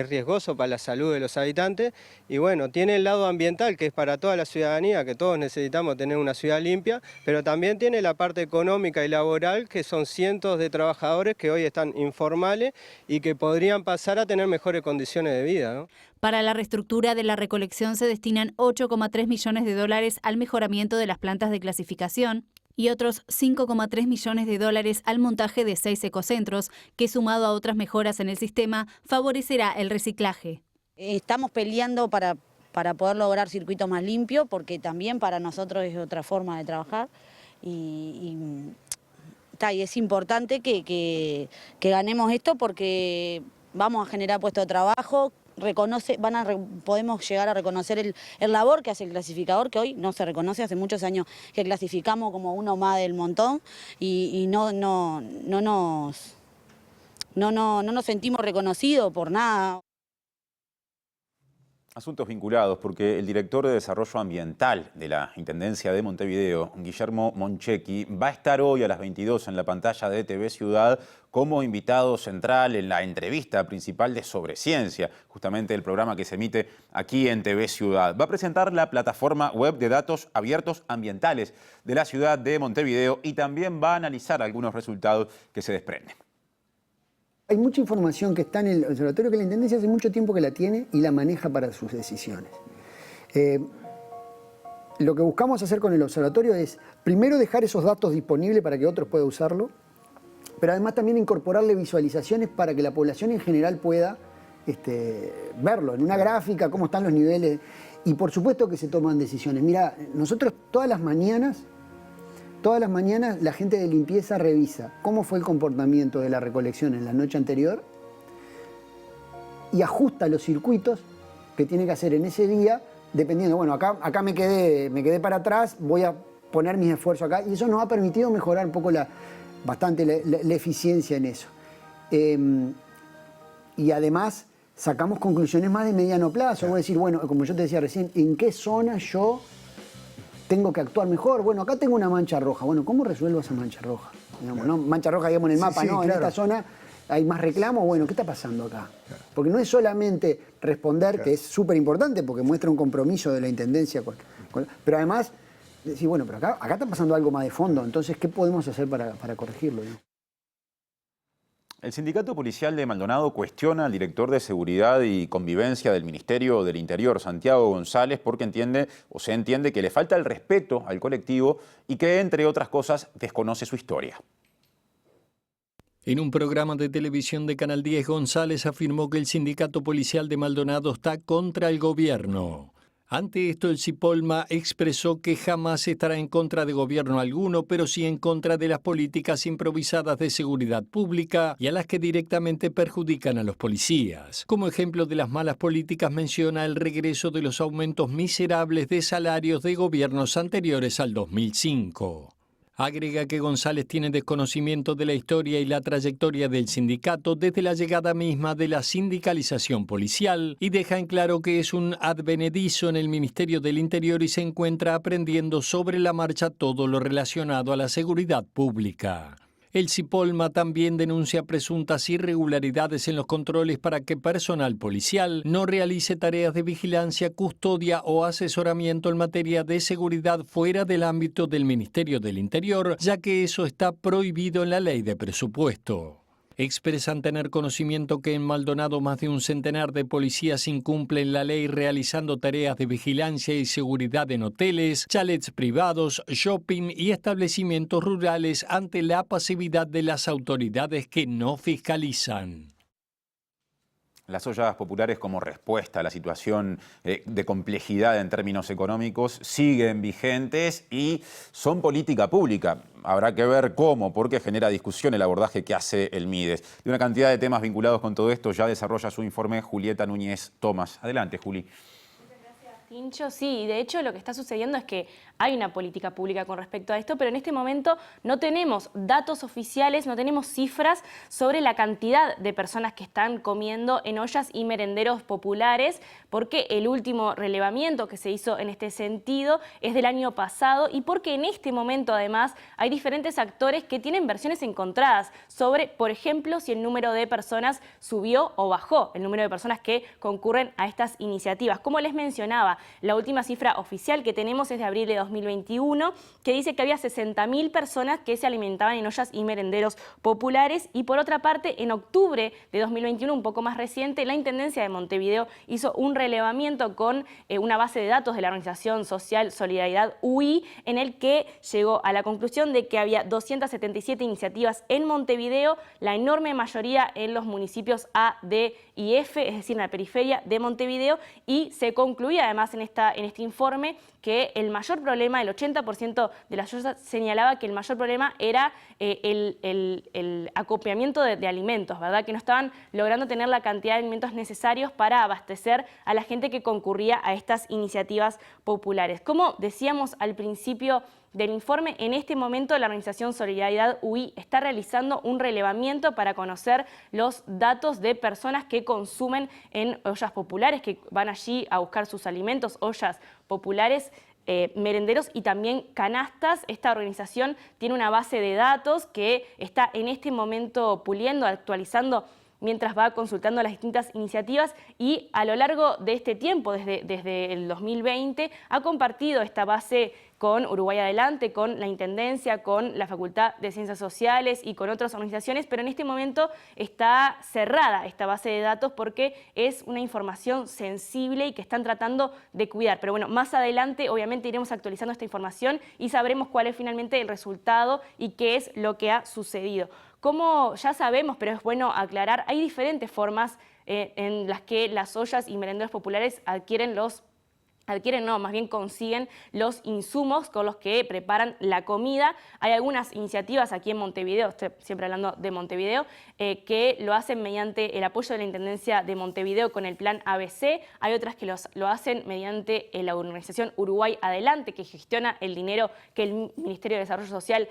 riesgoso para la salud de los habitantes. Y bueno, tiene el lado ambiental, que es para toda la ciudadanía, que todos necesitamos tener una ciudad limpia, pero también tiene la parte económica y laboral, que son cientos de trabajadores que hoy están informales y que podrían pasar a tener mejores condiciones de vida, ¿no? Para la reestructura de la recolección se destinan 8,3 millones de dólares al mejoramiento de las plantas de clasificación y otros 5,3 millones de dólares al montaje de 6 ecocentros, que sumado a otras mejoras en el sistema, favorecerá el reciclaje. Estamos peleando para poder lograr circuitos más limpios, porque también para nosotros es otra forma de trabajar y es importante que ganemos esto porque vamos a generar puestos de trabajo. Podemos llegar a reconocer el labor que hace el clasificador, que hoy no se reconoce, hace muchos años que clasificamos como uno más del montón y no nos sentimos reconocidos por nada. Asuntos vinculados, porque el director de Desarrollo Ambiental de la Intendencia de Montevideo, Guillermo Monchequi, va a estar hoy a las 22 en la pantalla de TV Ciudad como invitado central en la entrevista principal de Sobre Ciencia, justamente el programa que se emite aquí en TV Ciudad. Va a presentar la plataforma web de datos abiertos ambientales de la ciudad de Montevideo y también va a analizar algunos resultados que se desprenden. Hay mucha información que está en el observatorio que la Intendencia hace mucho tiempo que la tiene y la maneja para sus decisiones. Lo que buscamos hacer con el observatorio es, primero, dejar esos datos disponibles para que otros puedan usarlo, pero además también incorporarle visualizaciones para que la población en general pueda verlo en una gráfica, cómo están los niveles. Y por supuesto que se toman decisiones. Mira, nosotros todas las mañanas la gente de limpieza revisa cómo fue el comportamiento de la recolección en la noche anterior y ajusta los circuitos que tiene que hacer en ese día, dependiendo, bueno, acá me quedé para atrás, voy a poner mis esfuerzos acá, y eso nos ha permitido mejorar un poco bastante la eficiencia en eso. Y además sacamos conclusiones más de mediano plazo. Voy a decir, bueno, como yo te decía recién, ¿en qué zona yo tengo que actuar mejor? Bueno, acá tengo una mancha roja. Bueno, ¿cómo resuelvo esa mancha roja? Digamos, ¿no? Mancha roja, digamos, en el mapa, ¿no? Claro. En esta zona hay más reclamos. Bueno, ¿qué está pasando acá? Claro. Porque no es solamente responder, claro, que es súper importante porque muestra un compromiso de la Intendencia pero además decir, bueno, pero acá está pasando algo más de fondo. Entonces, ¿qué podemos hacer para corregirlo, ¿no? El Sindicato Policial de Maldonado cuestiona al director de Seguridad y Convivencia del Ministerio del Interior, Santiago González, porque se entiende que le falta el respeto al colectivo y que, entre otras cosas, desconoce su historia. En un programa de televisión de Canal 10, González afirmó que el Sindicato Policial de Maldonado está contra el gobierno. Ante esto, el Cipolma expresó que jamás estará en contra de gobierno alguno, pero sí en contra de las políticas improvisadas de seguridad pública y a las que directamente perjudican a los policías. Como ejemplo de las malas políticas menciona el regreso de los aumentos miserables de salarios de gobiernos anteriores al 2005. Agrega que González tiene desconocimiento de la historia y la trayectoria del sindicato desde la llegada misma de la sindicalización policial y deja en claro que es un advenedizo en el Ministerio del Interior y se encuentra aprendiendo sobre la marcha todo lo relacionado a la seguridad pública. El Cipolma también denuncia presuntas irregularidades en los controles para que personal policial no realice tareas de vigilancia, custodia o asesoramiento en materia de seguridad fuera del ámbito del Ministerio del Interior, ya que eso está prohibido en la ley de presupuesto. Expresan tener conocimiento que en Maldonado más de un centenar de policías incumplen la ley realizando tareas de vigilancia y seguridad en hoteles, chalets privados, shopping y establecimientos rurales ante la pasividad de las autoridades que no fiscalizan. Las ollas populares como respuesta a la situación de complejidad en términos económicos siguen vigentes y son política pública. Habrá que ver cómo, porque genera discusión el abordaje que hace el Mides. De una cantidad de temas vinculados con todo esto ya desarrolla su informe Julieta Núñez Tomás. Adelante, Juli. Tincho, sí, de hecho lo que está sucediendo es que hay una política pública con respecto a esto, pero en este momento no tenemos datos oficiales, no tenemos cifras sobre la cantidad de personas que están comiendo en ollas y merenderos populares, porque el último relevamiento que se hizo en este sentido es del año pasado y porque en este momento además hay diferentes actores que tienen versiones encontradas sobre, por ejemplo, si el número de personas subió o bajó, el número de personas que concurren a estas iniciativas. Como les mencionaba, la última cifra oficial que tenemos es de abril de 2021, que dice que había 60.000 personas que se alimentaban en ollas y merenderos populares. Y por otra parte, en octubre de 2021, un poco más reciente, la Intendencia de Montevideo hizo un relevamiento con una base de datos de la organización social Solidaridad UI, en el que llegó a la conclusión de que había 277 iniciativas en Montevideo, la enorme mayoría en los municipios A, D y F, es decir, en la periferia de Montevideo, y se concluía además en este informe que el mayor problema, el 80% de las ollas señalaba que el mayor problema era el acopiamiento de alimentos, ¿verdad? Que no estaban logrando tener la cantidad de alimentos necesarios para abastecer a la gente que concurría a estas iniciativas populares. Como decíamos al principio del informe, en este momento la organización Solidaridad UI está realizando un relevamiento para conocer los datos de personas que consumen en ollas populares, que van allí a buscar sus alimentos, ollas populares, merenderos y también canastas. Esta organización tiene una base de datos que está en este momento puliendo, actualizando mientras va consultando las distintas iniciativas y a lo largo de este tiempo, desde el 2020, ha compartido esta base con Uruguay Adelante, con la Intendencia, con la Facultad de Ciencias Sociales y con otras organizaciones, pero en este momento está cerrada esta base de datos porque es una información sensible y que están tratando de cuidar. Pero bueno, más adelante obviamente iremos actualizando esta información y sabremos cuál es finalmente el resultado y qué es lo que ha sucedido. Como ya sabemos, pero es bueno aclarar, hay diferentes formas en las que las ollas y merenderos populares consiguen los insumos con los que preparan la comida. Hay algunas iniciativas aquí en Montevideo, estoy siempre hablando de Montevideo, que lo hacen mediante el apoyo de la Intendencia de Montevideo con el plan ABC. Hay otras que lo hacen mediante la organización Uruguay Adelante, que gestiona el dinero que el Ministerio de Desarrollo Social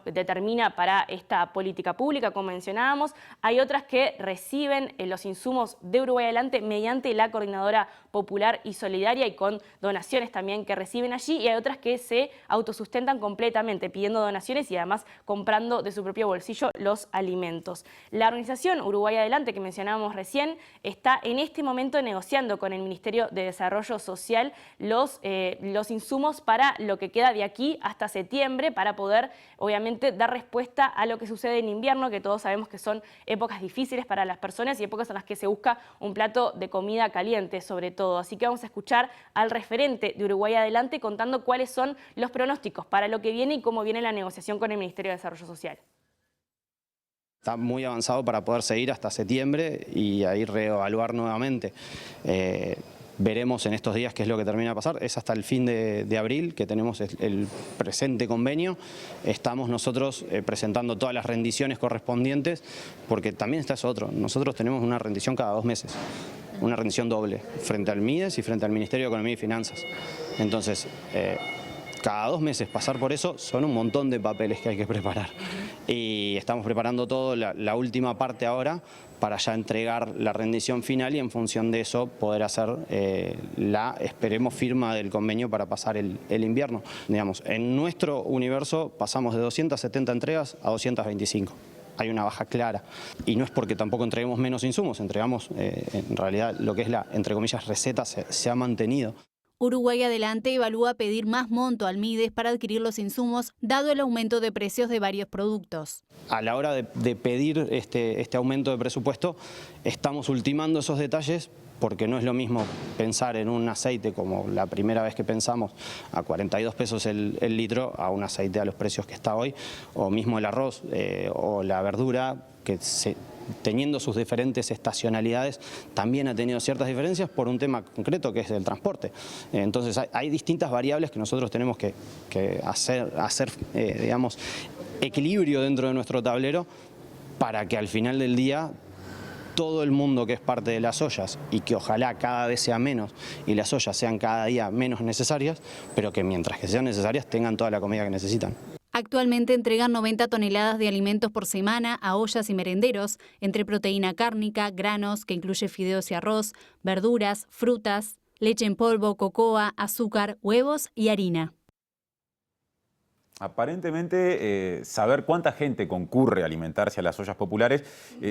determina para esta política pública, como mencionábamos. Hay otras que reciben los insumos de Uruguay Adelante mediante la Coordinadora Popular y Solidaria y con donaciones también que reciben allí, y hay otras que se autosustentan completamente pidiendo donaciones y además comprando de su propio bolsillo los alimentos. La organización Uruguay Adelante, que mencionábamos recién, está en este momento negociando con el Ministerio de Desarrollo Social los insumos para lo que queda de aquí hasta septiembre, para poder obviamente dar respuesta a lo que sucede en invierno, que todos sabemos que son épocas difíciles para las personas y épocas en las que se busca un plato de comida caliente sobre todo. Así que vamos a escuchar al referente de Uruguay Adelante contando cuáles son los pronósticos para lo que viene y cómo viene la negociación con el Ministerio de Desarrollo Social. Está muy avanzado para poder seguir hasta septiembre y ahí reevaluar nuevamente. Veremos en estos días qué es lo que termina de pasar. Es hasta el fin de abril que tenemos el presente convenio. Estamos nosotros presentando todas las rendiciones correspondientes, porque también está eso otro. Nosotros tenemos una rendición cada 2 meses, una rendición doble, frente al MIDES y frente al Ministerio de Economía y Finanzas. Entonces, cada 2 meses pasar por eso son un montón de papeles que hay que preparar. Y estamos preparando todo, la última parte ahora, para ya entregar la rendición final y en función de eso poder hacer esperemos, firma del convenio para pasar el invierno. Digamos, en nuestro universo pasamos de 270 entregas a 225. Hay una baja clara. Y no es porque tampoco entreguemos menos insumos, entregamos, en realidad, lo que es la, entre comillas, receta se ha mantenido. Uruguay Adelante evalúa pedir más monto al MIDES para adquirir los insumos, dado el aumento de precios de varios productos. A la hora de pedir este aumento de presupuesto, estamos ultimando esos detalles, porque no es lo mismo pensar en un aceite como la primera vez que pensamos a 42 pesos el litro, a un aceite a los precios que está hoy, o mismo el arroz o la verdura, que teniendo sus diferentes estacionalidades, también ha tenido ciertas diferencias por un tema concreto que es el transporte. Entonces hay distintas variables que nosotros tenemos que hacer digamos, equilibrio dentro de nuestro tablero para que al final del día todo el mundo que es parte de las ollas, y que ojalá cada vez sea menos y las ollas sean cada día menos necesarias, pero que mientras que sean necesarias tengan toda la comida que necesitan. Actualmente entregan 90 toneladas de alimentos por semana a ollas y merenderos, entre proteína cárnica, granos, que incluye fideos y arroz, verduras, frutas, leche en polvo, cocoa, azúcar, huevos y harina. Aparentemente, saber cuánta gente concurre a alimentarse a las ollas populares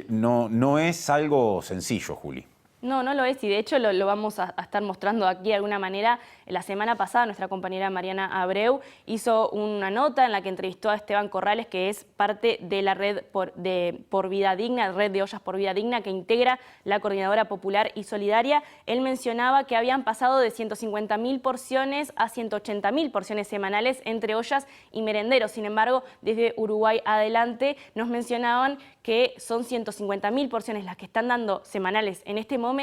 no es algo sencillo, Juli. No, no lo es, y de hecho lo vamos a estar mostrando aquí de alguna manera. La semana pasada nuestra compañera Mariana Abreu hizo una nota en la que entrevistó a Esteban Corrales, que es parte de la red por Vida Digna, red de ollas por Vida Digna, que integra la Coordinadora Popular y Solidaria. Él mencionaba que habían pasado de 150.000 porciones a 180.000 porciones semanales entre ollas y merenderos. Sin embargo, desde Uruguay Adelante nos mencionaban que son 150.000 porciones las que están dando semanales en este momento,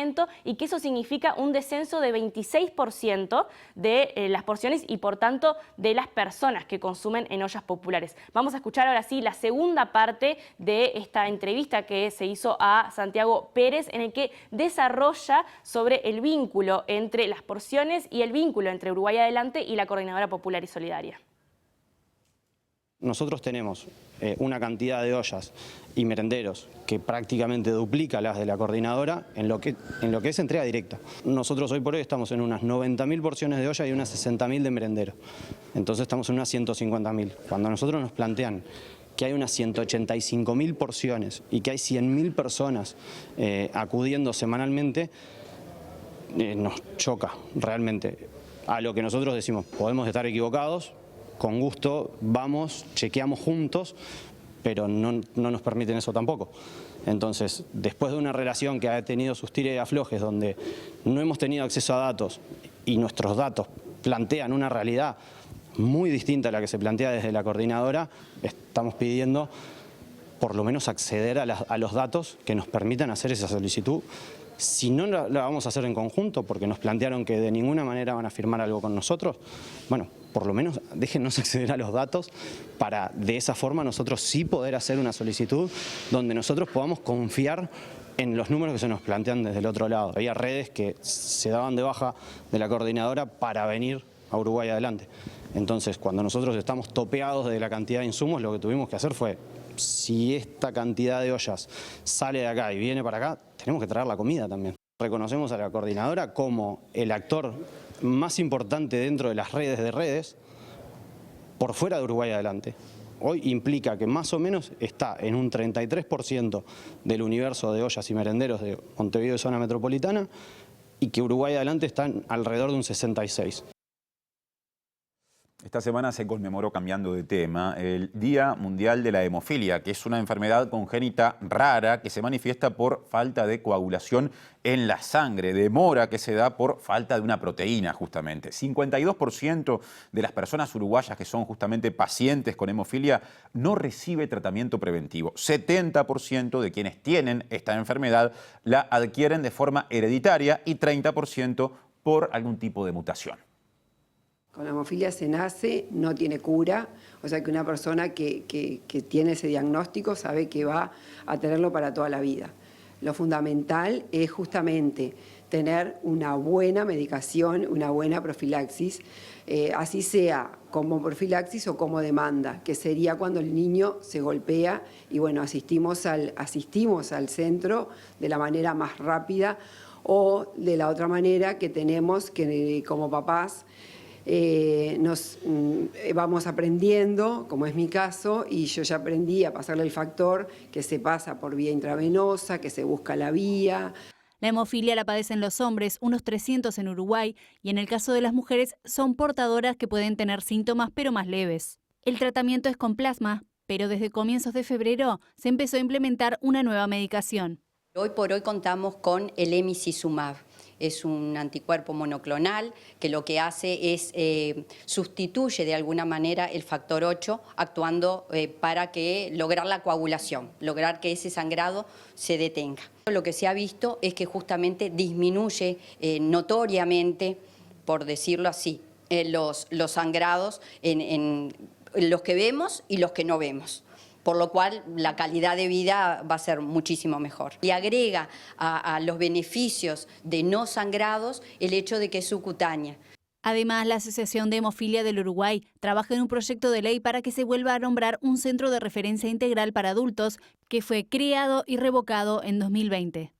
y que eso significa un descenso de 26% de las porciones y por tanto de las personas que consumen en ollas populares. Vamos a escuchar ahora sí la segunda parte de esta entrevista que se hizo a Santiago Pérez, en el que desarrolla sobre el vínculo entre las porciones y el vínculo entre Uruguay Adelante y la Coordinadora Popular y Solidaria. Nosotros tenemos una cantidad de ollas y merenderos que prácticamente duplica las de la coordinadora en lo que es entrega directa. Nosotros hoy por hoy estamos en unas 90.000 porciones de olla y unas 60.000 de merendero. Entonces estamos en unas 150.000. Cuando nosotros nos plantean que hay unas 185.000 porciones y que hay 100.000 personas acudiendo semanalmente, nos choca realmente. A lo que nosotros decimos, podemos estar equivocados, con gusto vamos, chequeamos juntos, pero no nos permiten eso tampoco. Entonces, después de una relación que ha tenido sus tires y aflojes, donde no hemos tenido acceso a datos y nuestros datos plantean una realidad muy distinta a la que se plantea desde la coordinadora, estamos pidiendo por lo menos acceder a los datos que nos permitan hacer esa solicitud. Si no la vamos a hacer en conjunto, porque nos plantearon que de ninguna manera van a firmar algo con nosotros, bueno, por lo menos déjennos acceder a los datos para de esa forma nosotros sí poder hacer una solicitud donde nosotros podamos confiar en los números que se nos plantean desde el otro lado. Había redes que se daban de baja de la coordinadora para venir a Uruguay Adelante. Entonces, cuando nosotros estamos topeados de la cantidad de insumos, lo que tuvimos que hacer fue, si esta cantidad de ollas sale de acá y viene para acá, tenemos que traer la comida también. Reconocemos a la coordinadora como el actor más importante dentro de las redes de redes por fuera de Uruguay Adelante. Hoy implica que más o menos está en un 33% del universo de ollas y merenderos de Montevideo y zona metropolitana, y que Uruguay Adelante está en alrededor de un 66%. Esta semana se conmemoró, cambiando de tema, el Día Mundial de la Hemofilia, que es una enfermedad congénita rara que se manifiesta por falta de coagulación en la sangre, demora que se da por falta de una proteína, justamente. 52% de las personas uruguayas que son justamente pacientes con hemofilia no recibe tratamiento preventivo. 70% de quienes tienen esta enfermedad la adquieren de forma hereditaria y 30% por algún tipo de mutación. Con la hemofilia se nace, no tiene cura, o sea que una persona que tiene ese diagnóstico sabe que va a tenerlo para toda la vida. Lo fundamental es justamente tener una buena medicación, una buena profilaxis, así sea como profilaxis o como demanda, que sería cuando el niño se golpea y bueno, asistimos al centro de la manera más rápida o de la otra manera que tenemos que como papás nos vamos aprendiendo, como es mi caso, y yo ya aprendí a pasarle el factor que se pasa por vía intravenosa, que se busca la vía. La hemofilia la padecen los hombres, unos 300 en Uruguay, y en el caso de las mujeres son portadoras que pueden tener síntomas pero más leves. El tratamiento es con plasma, pero desde comienzos de febrero se empezó a implementar una nueva medicación. Hoy por hoy contamos con el emicizumab. Es un anticuerpo monoclonal que lo que hace es sustituye de alguna manera el factor 8 actuando para lograr la coagulación, lograr que ese sangrado se detenga. Lo que se ha visto es que justamente disminuye notoriamente, por decirlo así, los sangrados en los que vemos y los que no vemos. Por lo cual la calidad de vida va a ser muchísimo mejor. Y agrega a los beneficios de no sangrados el hecho de que es subcutánea. Además, la Asociación de Hemofilia del Uruguay trabaja en un proyecto de ley para que se vuelva a nombrar un centro de referencia integral para adultos que fue creado y revocado en 2020.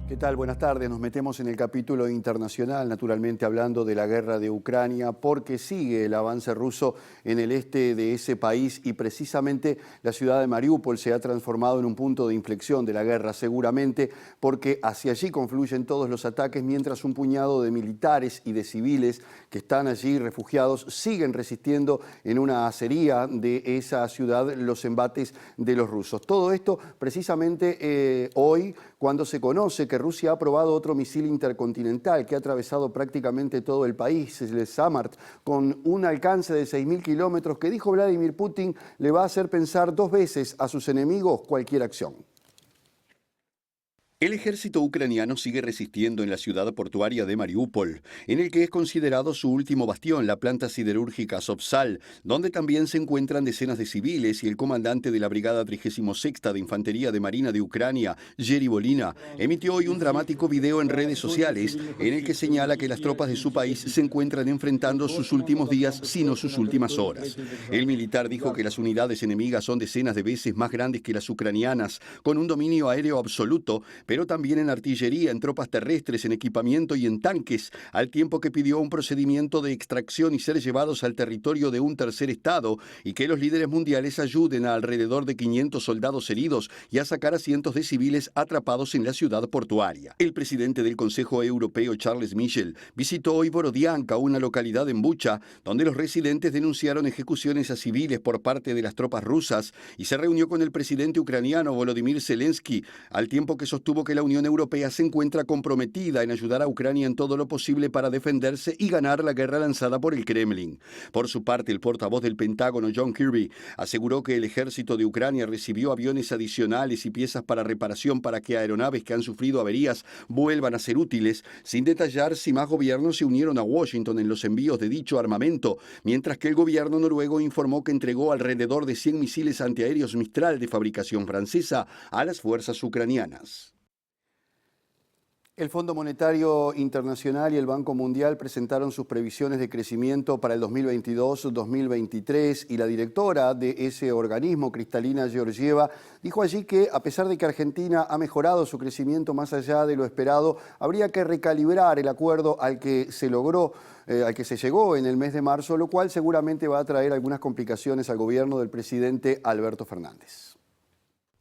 ¿Qué tal? Buenas tardes. Nos metemos en el capítulo internacional, naturalmente hablando de la guerra de Ucrania, porque sigue el avance ruso en el este de ese país y precisamente la ciudad de Mariúpol se ha transformado en un punto de inflexión de la guerra, seguramente porque hacia allí confluyen todos los ataques, mientras un puñado de militares y de civiles que están allí refugiados siguen resistiendo en una acería de esa ciudad los embates de los rusos. Todo esto precisamente hoy, cuando se conoce que Rusia ha probado otro misil intercontinental que ha atravesado prácticamente todo el país, el Samart, con un alcance de 6.000 kilómetros que, dijo Vladimir Putin, le va a hacer pensar 2 veces a sus enemigos cualquier acción. El ejército ucraniano sigue resistiendo en la ciudad portuaria de Mariúpol, en el que es considerado su último bastión, la planta siderúrgica Azovstal, donde también se encuentran decenas de civiles, y el comandante de la Brigada 36ª de Infantería de Marina de Ucrania, Yeri Volina, emitió hoy un dramático video en redes sociales en el que señala que las tropas de su país se encuentran enfrentando sus últimos días, sino sus últimas horas. El militar dijo que las unidades enemigas son decenas de veces más grandes que las ucranianas, con un dominio aéreo absoluto, pero también en artillería, en tropas terrestres, en equipamiento y en tanques, al tiempo que pidió un procedimiento de extracción y ser llevados al territorio de un tercer estado, y que los líderes mundiales ayuden a alrededor de 500 soldados heridos y a sacar a cientos de civiles atrapados en la ciudad portuaria. El presidente del Consejo Europeo, Charles Michel, visitó hoy Borodianka, una localidad en Bucha, donde los residentes denunciaron ejecuciones a civiles por parte de las tropas rusas, y se reunió con el presidente ucraniano Volodymyr Zelensky, al tiempo que sostuvo que la Unión Europea se encuentra comprometida en ayudar a Ucrania en todo lo posible para defenderse y ganar la guerra lanzada por el Kremlin. Por su parte, el portavoz del Pentágono, John Kirby, aseguró que el ejército de Ucrania recibió aviones adicionales y piezas para reparación para que aeronaves que han sufrido averías vuelvan a ser útiles, sin detallar si más gobiernos se unieron a Washington en los envíos de dicho armamento, mientras que el gobierno noruego informó que entregó alrededor de 100 misiles antiaéreos Mistral de fabricación francesa a las fuerzas ucranianas. El Fondo Monetario Internacional y el Banco Mundial presentaron sus previsiones de crecimiento para el 2022-2023 y la directora de ese organismo, Kristalina Georgieva, dijo allí que a pesar de que Argentina ha mejorado su crecimiento más allá de lo esperado, habría que recalibrar el acuerdo al que se llegó en el mes de marzo, lo cual seguramente va a traer algunas complicaciones al gobierno del presidente Alberto Fernández.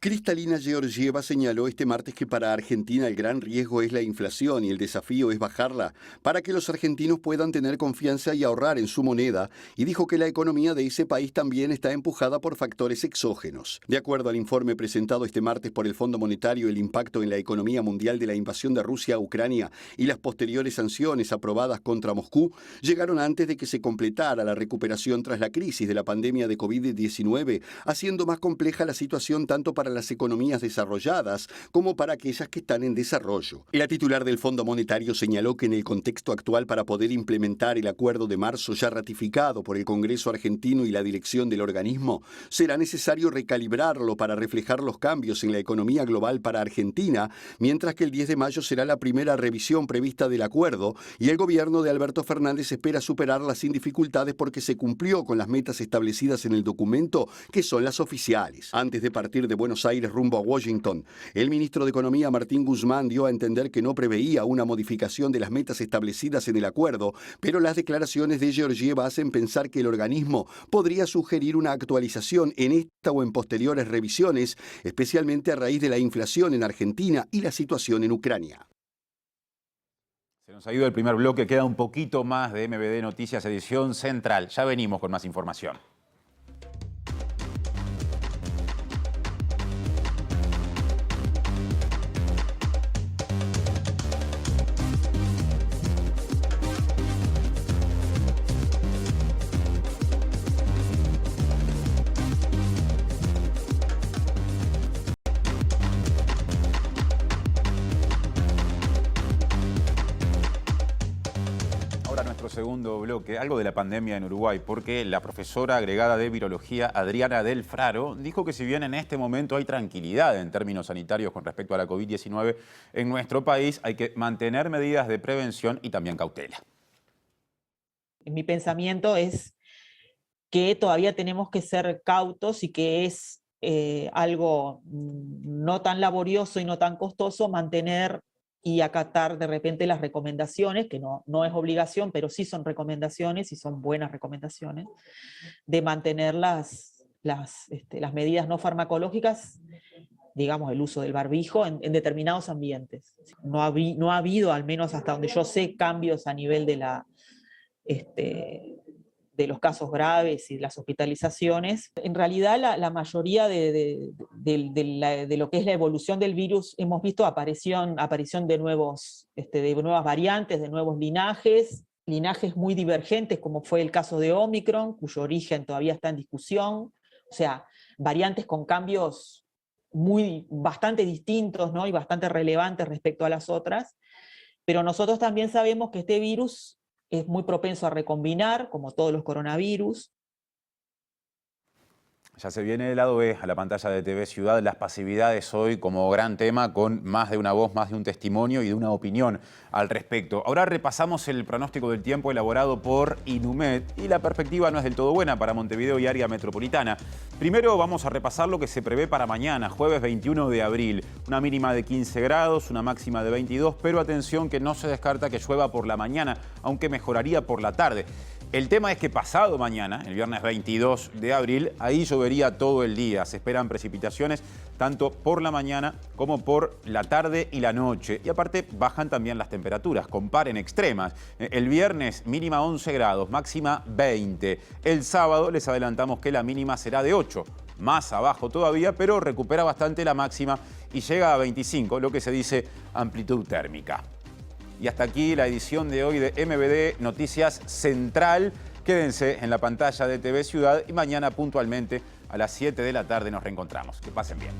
Kristalina Georgieva señaló este martes que para Argentina el gran riesgo es la inflación y el desafío es bajarla para que los argentinos puedan tener confianza y ahorrar en su moneda, y dijo que la economía de ese país también está empujada por factores exógenos. De acuerdo al informe presentado este martes por el Fondo Monetario, el impacto en la economía mundial de la invasión de Rusia a Ucrania y las posteriores sanciones aprobadas contra Moscú llegaron antes de que se completara la recuperación tras la crisis de la pandemia de COVID-19, haciendo más compleja la situación tanto para las economías desarrolladas como para aquellas que están en desarrollo. La titular del Fondo Monetario señaló que en el contexto actual, para poder implementar el acuerdo de marzo ya ratificado por el Congreso argentino y la dirección del organismo, será necesario recalibrarlo para reflejar los cambios en la economía global para Argentina, mientras que el 10 de mayo será la primera revisión prevista del acuerdo y el gobierno de Alberto Fernández espera superarla sin dificultades porque se cumplió con las metas establecidas en el documento, que son las oficiales. Antes de partir de Buenos Aires rumbo a Washington, el ministro de Economía Martín Guzmán dio a entender que no preveía una modificación de las metas establecidas en el acuerdo, pero las declaraciones de Georgieva hacen pensar que el organismo podría sugerir una actualización en esta o en posteriores revisiones, especialmente a raíz de la inflación en Argentina y la situación en Ucrania. Se nos ha ido el primer bloque, queda un poquito más de MBD Noticias edición central. Ya venimos con más información. Segundo bloque, algo de la pandemia en Uruguay, porque la profesora agregada de virología Adriana Del Fraro dijo que si bien en este momento hay tranquilidad en términos sanitarios con respecto a la COVID-19 en nuestro país, hay que mantener medidas de prevención y también cautela. Mi pensamiento es que todavía tenemos que ser cautos y que es algo no tan laborioso y no tan costoso mantener y acatar de repente las recomendaciones, que no es obligación, pero sí son recomendaciones y son buenas recomendaciones, de mantener las medidas no farmacológicas, digamos el uso del barbijo en determinados ambientes. No ha habido, al menos hasta donde yo sé, cambios a nivel de los casos graves y las hospitalizaciones. En realidad la mayoría de lo que es la evolución del virus hemos visto aparición de nuevas variantes, de nuevos linajes muy divergentes, como fue el caso de Omicron, cuyo origen todavía está en discusión, o sea, variantes con cambios bastante distintos, ¿no? Y bastante relevantes respecto a las otras, pero nosotros también sabemos que este virus es muy propenso a recombinar, como todos los coronavirus. Ya se viene el lado B a la pantalla de TV Ciudad, las pasividades hoy como gran tema, con más de una voz, más de un testimonio y de una opinión al respecto. Ahora repasamos el pronóstico del tiempo elaborado por Inumet y la perspectiva no es del todo buena para Montevideo y área metropolitana. Primero vamos a repasar lo que se prevé para mañana, jueves 21 de abril. Una mínima de 15 grados, una máxima de 22, pero atención que no se descarta que llueva por la mañana, aunque mejoraría por la tarde. El tema es que pasado mañana, el viernes 22 de abril, ahí llovería todo el día. Se esperan precipitaciones tanto por la mañana como por la tarde y la noche. Y aparte bajan también las temperaturas, comparen extremas. El viernes mínima 11 grados, máxima 20. El sábado les adelantamos que la mínima será de 8. Más abajo todavía, pero recupera bastante la máxima y llega a 25, lo que se dice amplitud térmica. Y hasta aquí la edición de hoy de MBD Noticias Central. Quédense en la pantalla de TV Ciudad y mañana puntualmente a las 7 de la tarde nos reencontramos. Que pasen bien.